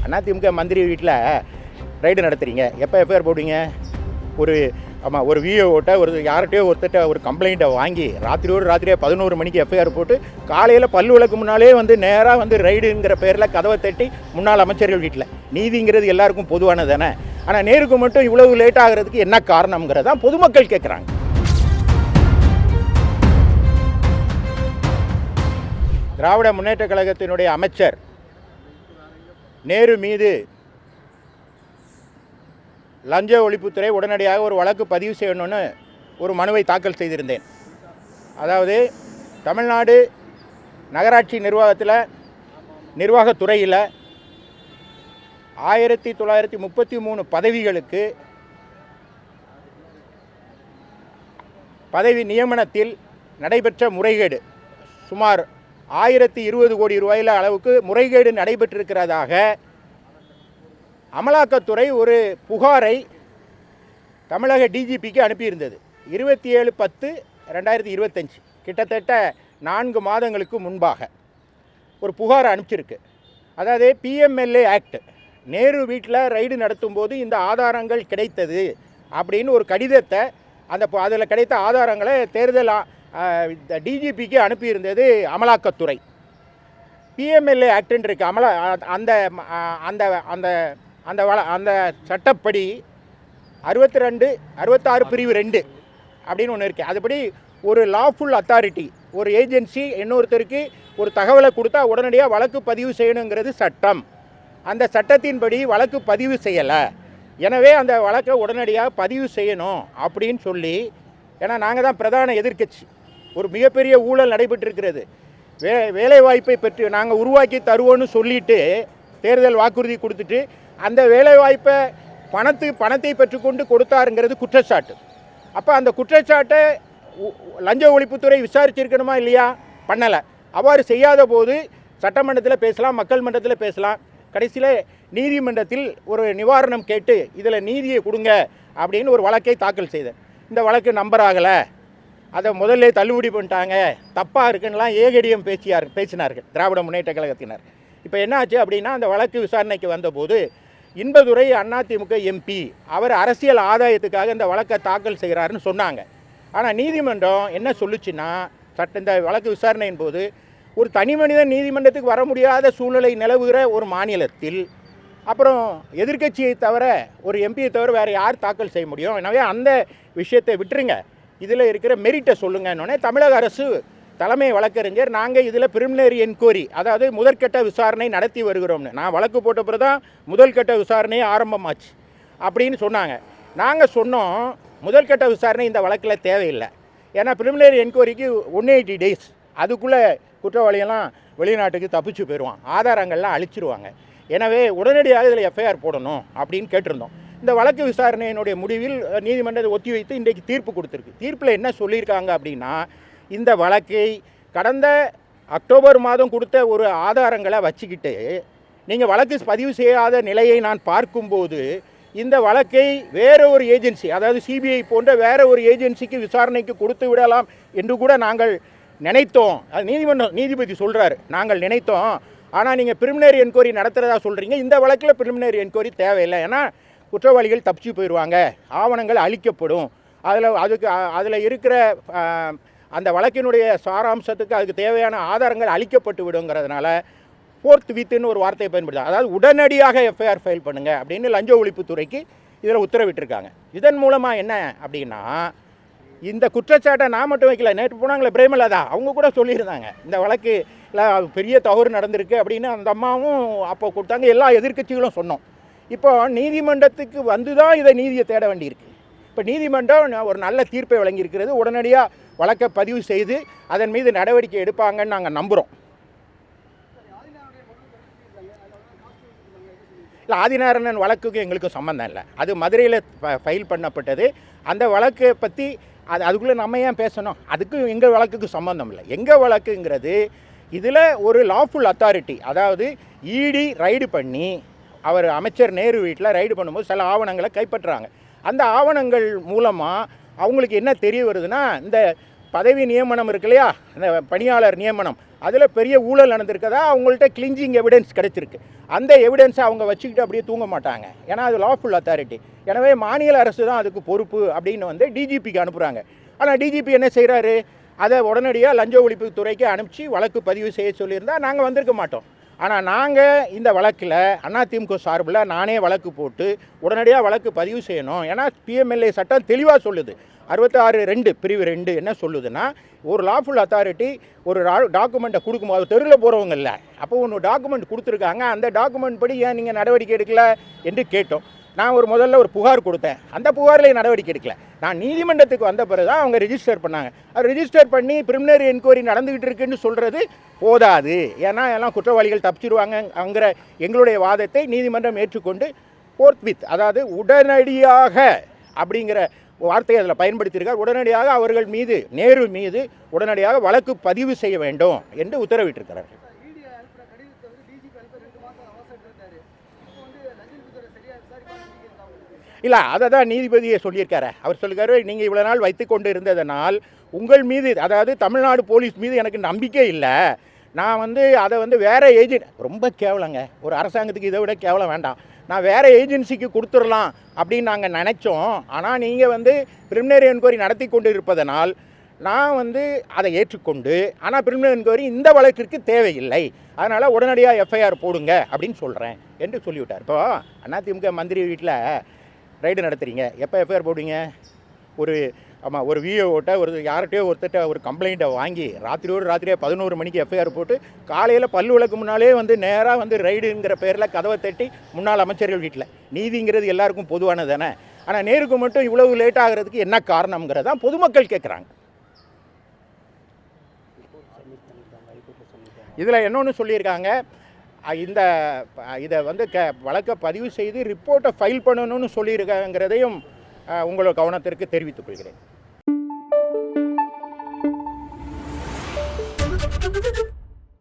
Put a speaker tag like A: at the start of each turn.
A: அதிமுக மந்திரி வீட்டில் ரைடு நடத்துகிறீங்க, எப்போ எஃப்ஐஆர் போடுவீங்க? ஒரு விஓட்ட யார்கிட்டயோ ஒருத்தட்ட ஒரு கம்ப்ளைண்ட்டை வாங்கி ராத்திரியே 11 மணிக்கு எஃப்ஐஆர் போட்டு காலையில் பல்லு விளக்கு முன்னாலே நேராக ரைடுங்கிற பேரில் கதவை தட்டி முன்னாள் அமைச்சர்கள் வீட்டில். நீதிங்கிறது எல்லாருக்கும் பொதுவானது தானே. ஆனால் நேருக்கு மட்டும் இவ்வளவு லேட் ஆகிறதுக்கு என்ன காரணங்கிறதான் பொதுமக்கள் கேட்குறாங்க. திராவிட முன்னேற்ற கழகத்தினுடைய அமைச்சர் நேரு மீது லஞ்ச ஒழிப்புத்துறை உடனடியாக ஒரு வழக்கு பதிவு செய்யணும்னு ஒரு மனுவை தாக்கல் செய்திருந்தேன். அதாவது தமிழ்நாடு நகராட்சி நிர்வாகத்துறையில் 1933 பதவிகளுக்கு பதவி நியமனத்தில் நடைபெற்ற முறைகேடு சுமார் 1020 கோடி ரூபாயில் அளவுக்கு முறைகேடு நடைபெற்றிருக்கிறதாக அமலாக்கத்துறை ஒரு புகாரை தமிழக டிஜிபிக்கு அனுப்பியிருந்தது. 27/10/2025 கிட்டத்தட்ட 4 மாதங்களுக்கு முன்பாக ஒரு புகார் அனுப்பிச்சிருக்கு. அதாவது பிஎம்எல்ஏ ஆக்ட், நேரு வீட்டில் ரைடு நடத்தும் போது இந்த ஆதாரங்கள் கிடைத்தது அப்படின்னு ஒரு கடிதத்தை அதில் கிடைத்த ஆதாரங்களை தேர்தல் டிஜிபிக்கு அனுப்பியிருந்தது அமலாக்கத்துறை. பிஎம்எல்ஏ ஆக்டுன்னு இருக்கு. அந்த அந்த அந்த அந்த அந்த சட்டப்படி 66 பிரிவு 2 அப்படின்னு ஒன்று இருக்குது. அதுபடி ஒரு லாஃபுல் அத்தாரிட்டி, ஒரு ஏஜென்சி இன்னொருத்தருக்கு ஒரு தகவலை கொடுத்தா உடனடியாக வழக்கு பதிவு செய்யணுங்கிறது சட்டம். அந்த சட்டத்தின்படி வழக்கு பதிவு செய்யலை. எனவே அந்த வழக்கை உடனடியாக பதிவு செய்யணும் அப்படின்னு சொல்லி, ஏன்னா நாங்கள் தான் பிரதான எதிர்க்கட்சி, ஒரு மிகப்பெரிய ஊழல் நடைபெற்றிருக்கிறது. வேலைவாய்ப்பை பெற்று நாங்கள் உருவாக்கி தருவோன்னு சொல்லிட்டு தேர்தல் வாக்குறுதி கொடுத்துட்டு அந்த வேலைவாய்ப்பை பணத்தை பெற்றுக்கொண்டு கொடுத்தாருங்கிறது குற்றச்சாட்டு. அப்போ அந்த குற்றச்சாட்டை லஞ்ச ஒழிப்புத்துறை விசாரிச்சிருக்கணுமா இல்லையா? பண்ணலை. அவ்வாறு செய்யாத போது சட்டமன்றத்தில் பேசலாம், மக்கள் மன்றத்தில் பேசலாம், கடைசியில் நீதிமன்றத்தில் ஒரு நிவாரணம் கேட்டு இதில் நீதியை கொடுங்க அப்படின்னு ஒரு வழக்கை தாக்கல் செய்தேன். இந்த வழக்கு நம்பர் ஆகலை, அதை முதல்ல தள்ளுபடி பண்ணிட்டாங்க, தப்பாக இருக்குன்னெலாம் ஏகடிஎம் பேசினார்கள் திராவிட முன்னேற்ற கழகத்தினர். இப்போ என்ன ஆச்சு அப்படின்னா, அந்த வழக்கு விசாரணைக்கு வந்தபோது இன்பதுரை அதிமுக எம்பி அவர் அரசியல் ஆதாயத்துக்காக இந்த வழக்கை தாக்கல் செய்கிறாருன்னு சொன்னாங்க. ஆனால் நீதிமன்றம் என்ன சொல்லுச்சுன்னா, இந்த வழக்கு விசாரணையின் போது ஒரு தனி மனிதன் நீதிமன்றத்துக்கு வர முடியாத சூழ்நிலை நிலவுகிற ஒரு மாநிலத்தில் அப்புறம் எதிர்க்கட்சியை தவிர ஒரு எம்பியை தவிர வேறு யார் தாக்கல் செய்ய முடியும்? எனவே அந்த விஷயத்தை விட்டுருங்க, இதில் இருக்கிற மெரிட்டை சொல்லுங்கன்னொன்னே தமிழக அரசு தலைமை வழக்கறிஞர் நாங்கள் இதில் பிரிமினரி என்கொயரி, அதாவது முதற்கட்ட விசாரணை நடத்தி வருகிறோம்னு, நான் வழக்கு போட்ட பிறகு தான் முதல்கட்ட விசாரணையே ஆரம்பமாச்சு அப்படின்னு சொன்னாங்க. நாங்கள் சொன்னோம் முதல்கட்ட விசாரணை இந்த வழக்கில் தேவையில்லை. ஏன்னா பிரிமினரி என்கொயரிக்கு 180 days, அதுக்குள்ளே குற்றவாளியெல்லாம் வெளிநாட்டுக்கு தப்பிச்சு போயிடுவான், ஆதாரங்கள்லாம் அழிச்சிருவாங்க. எனவே உடனடியாக இதில் எஃப்ஐஆர் போடணும் அப்படின்னு கேட்டிருந்தோம். இந்த வழக்கு விசாரணையினுடைய முடிவில் நீதிமன்றத்தை ஒத்தி வைத்து இன்றைக்கு தீர்ப்பு கொடுத்துருக்கு. தீர்ப்பில் என்ன சொல்லியிருக்காங்க அப்படின்னா, இந்த வழக்கை கடந்த அக்டோபர் மாதம் கொடுத்த ஒரு ஆதாரங்களை வச்சுக்கிட்டு நீங்கள் வழக்கு பதிவு செய்யாத நிலையை நான் பார்க்கும்போது இந்த வழக்கை வேறு ஒரு ஏஜென்சி, அதாவது சிபிஐ போன்ற வேறு ஒரு ஏஜென்சிக்கு விசாரணைக்கு கொடுத்து விடலாம் என்று கூட நாங்கள் நினைத்தோம். அது நீதிபதி சொல்கிறாரு, நாங்கள் நினைத்தோம், ஆனால் நீங்கள் பிரிமினரி என்கொயரி நடத்துகிறதா சொல்கிறீங்க, இந்த வழக்கில் பிரிமினரி என்கொயரி தேவையில்லை, ஏன்னா குற்றவாளிகள் தப்பிச்சு போயிடுவாங்க, ஆவணங்கள் அழிக்கப்படும், அதில் இருக்கிற அந்த வழக்கினுடைய சாராம்சத்துக்கு அதுக்கு தேவையான ஆதாரங்கள் அளிக்கப்பட்டு விடுங்கிறதுனால ஃபோர்த் வித்துன்னு ஒரு வார்த்தையை பயன்படுத்த, அதாவது உடனடியாக எஃப்ஐஆர் ஃபைல் பண்ணுங்கள் அப்படின்னு லஞ்ச ஒழிப்புத்துறைக்கு இதில் உத்தரவிட்டிருக்காங்க. இதன் மூலமாக என்ன அப்படின்னா, இந்த குற்றச்சாட்டை நான் மட்டும் வைக்கல, நேற்று போனாங்களே பிரேமலதா, அவங்க கூட சொல்லியிருந்தாங்க இந்த வழக்கில் பெரிய தவறு நடந்திருக்கு அப்படின்னு அந்த அம்மாவும் அப்போ கொடுத்தாங்க, எல்லா எதிர்க்கட்சிகளும் சொன்னோம். இப்போ நீதிமன்றத்துக்கு வந்து தான் இதை நீதியை தேட வேண்டியிருக்கு. இப்போ நீதிமன்றம் ஒரு நல்ல தீர்ப்பை வழங்கியிருக்கிறது, உடனடியாக வழக்கை பதிவு செய்து அதன் மீது நடவடிக்கை எடுப்பாங்கன்னு நாங்கள் நம்புகிறோம். இல்லை, ஆதிநாராயணன் வழக்குக்கு எங்களுக்கு சம்மந்தம் இல்லை, அது மதுரையில் ஃபைல் பண்ணப்பட்டது. அந்த வழக்கை பற்றி அதுக்குள்ளே நம்ம ஏன் பேசணும்? அதுக்கு எங்கள் வழக்குக்கு சம்மந்தம் இல்லை. எங்கள் வழக்குங்கிறது இதில் ஒரு லாஃபுல் அத்தாரிட்டி, அதாவது இடி ரைடு பண்ணி அவர் அமைச்சர் நேரு வீட்டில் ரைடு பண்ணும்போது சில ஆவணங்களை கைப்பற்றுறாங்க. அந்த ஆவணங்கள் மூலமாக அவங்களுக்கு என்ன தெரிய வருதுன்னா, இந்த பதவி நியமனம் இருக்கு இல்லையா, அந்த பணியாளர் நியமனம், அதில் பெரிய ஊழல் நடந்திருக்கதா அவங்கள்ட்ட கிளிஞ்சிங் எவிடன்ஸ் கிடைச்சிருக்கு. அந்த எவிடன்ஸை அவங்க வச்சுக்கிட்டு அப்படியே தூங்க மாட்டாங்க, ஏன்னா அது லாஃபுல் அத்தாரிட்டி. எனவே மாநில அரசு தான் அதுக்கு பொறுப்பு அப்படின்னு வந்து டிஜிபிக்கு அனுப்புகிறாங்க. ஆனால் டிஜிபி என்ன செய்கிறாரு, அதை உடனடியாக லஞ்ச ஒழிப்புத்துறைக்கு அனுப்பிச்சு வழக்கு பதிவு செய்ய சொல்லியிருந்தால் நாங்கள் வந்திருக்க மாட்டோம். ஆனால் நாங்கள் இந்த வழக்கில் அதிமுக சார்பில் நானே வழக்கு போட்டு உடனடியாக வழக்கு பதிவு செய்யணும். ஏன்னா பிஎம்எல்ஏ சட்டம் தெளிவாக சொல்லுது, 66(2) பிரிவு 2 என்ன சொல்லுதுன்னா, ஒரு லாஃபுல் அத்தாரிட்டி ஒரு டாக்குமெண்ட்டை கொடுக்கும்போது தெருவில் போகிறவங்க இல்லை, அப்போ ஒன்று டாக்குமெண்ட் கொடுத்துருக்காங்க, அந்த டாக்குமெண்ட் படி ஏன் நீங்கள் நடவடிக்கை எடுக்கல என்று கேட்டோம். நான் முதல்ல ஒரு புகார் கொடுத்தேன், அந்த புகாரில் நடவடிக்கை எடுக்கல. நான் நீதிமன்றத்துக்கு வந்த பிறகு தான் அவங்க ரெஜிஸ்டர் பண்ணாங்க. அது ரெஜிஸ்டர் பண்ணி ப்ரிலிமினரி என்கொயரி நடந்துக்கிட்டு இருக்குன்னு சொல்கிறது போதாது, ஏன்னா எல்லாம் குற்றவாளிகள் தப்பிச்சிருவாங்கங்கிற எங்களுடைய வாதத்தை நீதிமன்றம் ஏற்றுக்கொண்டு ஃபோர்த்வித், அதாவது உடனடியாக அப்படிங்கிற வார்த்தையை அதில் பயன்படுத்தியிருக்கார். உடனடியாக அவர்கள் மீது, நேரு மீது உடனடியாக வழக்கு பதிவு செய்ய வேண்டும் என்று உத்தரவிட்டிருக்கிறார்கள். இல்லை, அதை தான் நீதிபதியை சொல்லியிருக்காரு. அவர் சொல்லியிருக்காரு, நீங்கள் இவ்வளோ நாள் வைத்து கொண்டு இருந்ததனால் உங்கள் மீது, அதாவது தமிழ்நாடு போலீஸ் மீது எனக்கு நம்பிக்கை இல்லை, நான் அதை வேறு ஏஜென்ட், ரொம்ப கேவலங்க, ஒரு அரசாங்கத்துக்கு இதை விட கேவலம் வேண்டாம், நான் வேறு ஏஜென்சிக்கு கொடுத்துடலாம் அப்படின்னு நாங்கள் நினச்சோம். ஆனால் நீங்கள் ப்ரிலிமினரி என்கொயரி நடத்தி கொண்டு இருப்பதனால் நான் அதை ஏற்றுக்கொண்டு, ஆனால் ப்ரிலிமினரி என்கொயரி இந்த வழக்கிற்கு தேவையில்லை, அதனால் உடனடியாக எஃப்ஐஆர் போடுங்க அப்படின்னு சொல்கிறேன் என்று சொல்லிவிட்டார். இப்போது அதிமுக மந்திரி வீட்டில் ரைடு நடத்துகிறீங்க, எப்போ எஃப்ஐஆர் போடுவீங்க? ஒரு விஓட்ட யார்கிட்டயோ ஒருத்தட்ட ஒரு கம்ப்ளைண்ட்டை வாங்கி ராத்திரியே 11 மணிக்கு எஃப்ஐஆர் போட்டு காலையில் பல்லு விளக்கு முன்னாலே நேராக ரைடுங்கிற பேரில் கதவை தட்டி முன்னாள் அமைச்சர்கள் வீட்டில். நீதிங்கிறது எல்லாருக்கும் பொதுவானது தானே, ஆனால் நேருக்கு மட்டும் இவ்வளவு லேட் ஆகிறதுக்கு என்ன காரணங்கிறதான் பொதுமக்கள் கேட்குறாங்க. இதில் இன்னொன்று சொல்லியிருக்காங்க, இதை வழக்கை பதிவு செய்து ரிப்போர்ட்டை ஃபைல் பண்ணணும்னு சொல்லியிருக்காங்கிறதையும் உங்களோட கவனத்திற்கு தெரிவித்துக் கொள்கிறேன்.